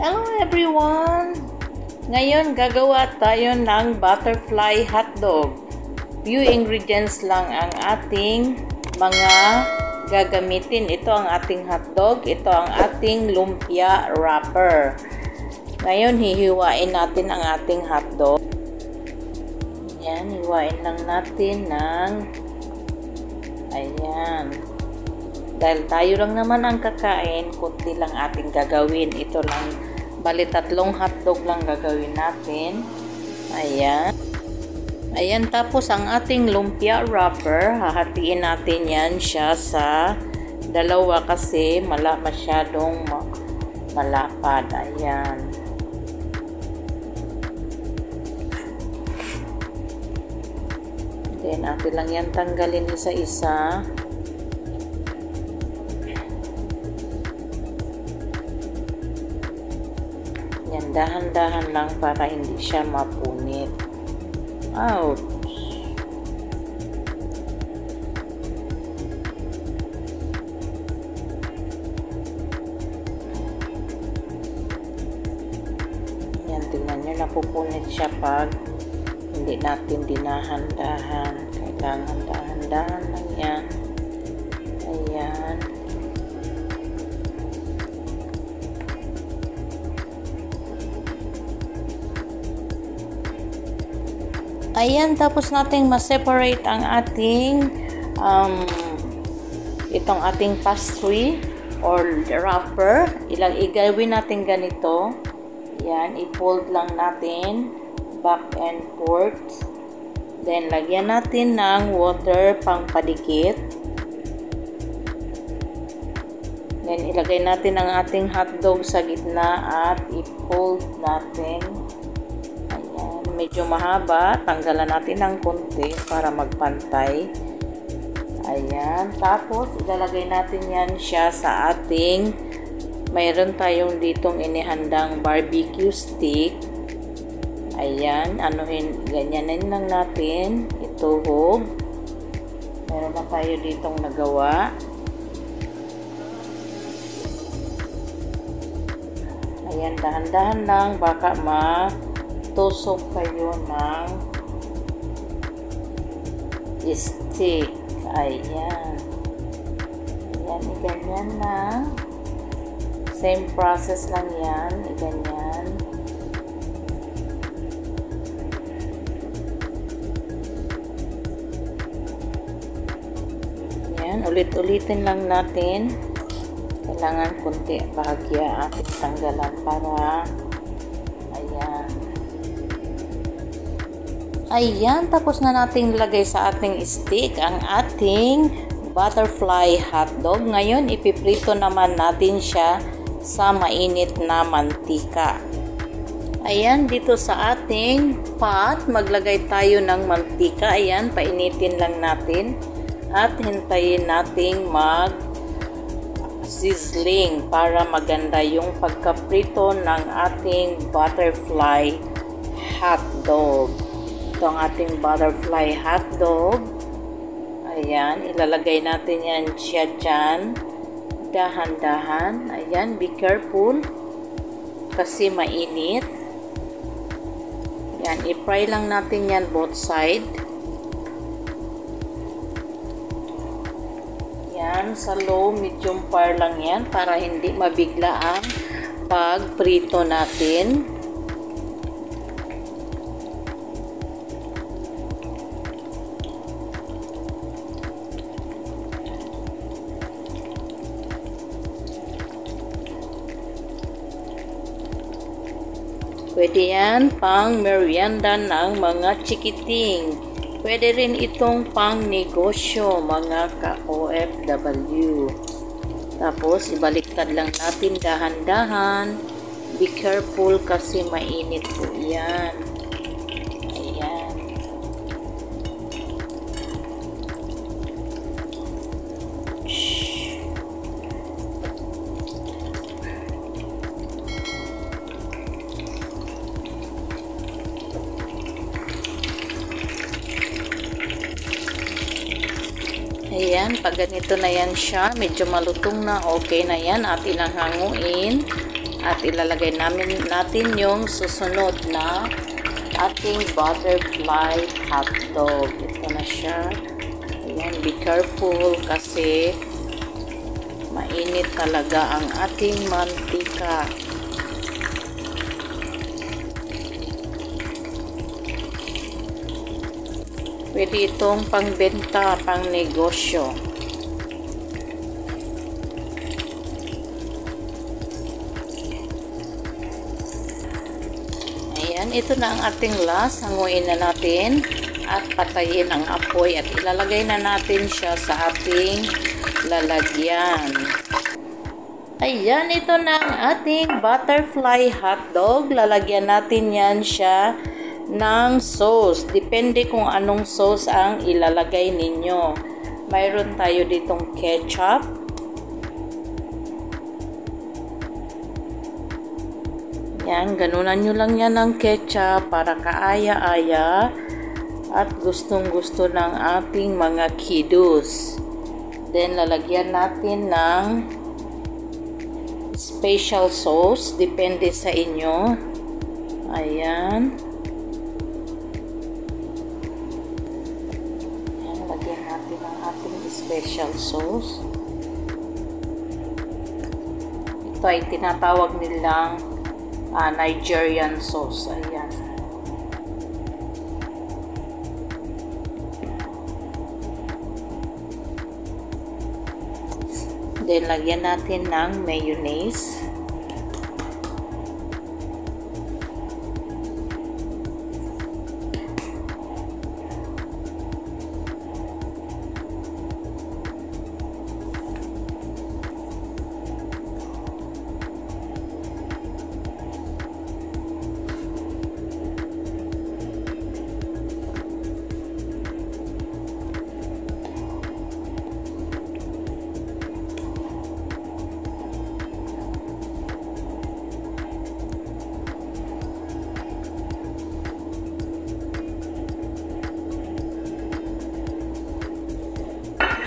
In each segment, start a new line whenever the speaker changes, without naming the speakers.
Hello everyone! Ngayon gagawa tayo ng butterfly hotdog. Few ingredients lang ang ating mga gagamitin. Ito ang ating hotdog, ito ang ating lumpia wrapper. Ngayon hihiwain natin ang ating hotdog. Yan, hiwain lang natin ng ayan. Dahil tayo lang naman ang kakain, kunti lang ating gagawin. Ito lang, bali 3 hotdog lang gagawin natin. Ayan. Ayan, tapos ang ating lumpia wrapper, hahatiin natin yan siya sa 2 kasi masyadong malapad. Ayan. Then, atin lang yan tanggalin isa-isa. Yan, dahan-dahan lang para hindi siya mapunit. Ouch! Yan, tingnan nyo, napupunit siya pag hindi natin dinahan-dahan. Kailangan dahan-dahan lang yan. Ayan. Ayan, tapos nating ma-separate ang ating itong ating pastry or wrapper. Igawin natin ganito. Yan, i-fold lang natin back and forth. Then, lagyan natin ng water pang padikit. Then, ilagay natin ang ating hotdog sa gitna at i-fold natin. Medyo mahaba, tanggalan natin ng konti para magpantay. Ayan, tapos ilalagay natin yan siya sa ating, mayroon tayong ditong inihandang barbecue stick. Ayan, ganyanin lang natin, ituhog. Meron na tayo ditong nagawa. Ayan, dahan-dahan lang, baka tusok kayo ng stick. Ayan. Ayan, iganyan na. Same process lang yan. Iganyan. Ayan, ulit-ulitin lang natin. Kailangan kunti bahagya at tanggalan para ayan, tapos na nating lagay sa ating stick ang ating butterfly hotdog. Ngayon, ipiprito naman natin siya sa mainit na mantika. Ayan, dito sa ating pot, maglagay tayo ng mantika. Ayan, painitin lang natin at hintayin nating sizzling para maganda yung pagkaprito ng ating butterfly hotdog. Ito ang ating butterfly hotdog. Ayan, ilalagay natin yan siya dyan. Dahan-dahan. Ayan, be careful. Kasi mainit. Ayan, i-fry lang natin yan both side. Ayan, sa low, medium fire lang yan para hindi mabigla ang pagprito natin. Pwede yan pang merienda ng mga chikiting. Pwede rin itong pang negosyo, mga ka-OFW. Tapos, ibaliktad lang natin dahan-dahan. Be careful kasi mainit po yan. Ayan. Ayan, pag ganito na yan siya, medyo malutong na, okay na yan. At ilang hanguin. At ilalagay natin yung susunod na ating butterfly hotdog. Ito na siya. Ayan, be careful kasi mainit talaga ang ating mantika. Pwede itong pangbenta, pang negosyo. Ayan, ito na ang ating last. Hanguin na natin at patayin ang apoy at ilalagay na natin siya sa ating lalagyan. Ayan, ito na ang ating butterfly hotdog. Lalagyan natin yan siya ng sauce. Depende kung anong sauce ang ilalagay ninyo. Mayroon tayo ditong ketchup. Yan, ganunan nyo lang yan ng ketchup para kaaya-aya at gustong-gusto ng ating mga kiddos. Then, lalagyan natin ng special sauce. Depende sa inyo. Ayan. Ayan, lagyan natin ang ating special sauce. Ito ay tinatawag nilang Nigerian sauce. Ayan. Then, lagyan natin ng mayonnaise.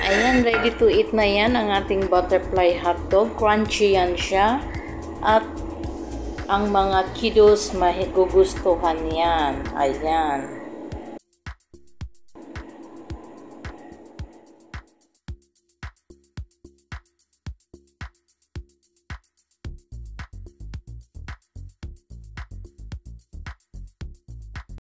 Ayan, ready to eat na yan ang ating butterfly hotdog. Crunchy yan siya. At ang mga kiddos magugustuhan yan. Ayan.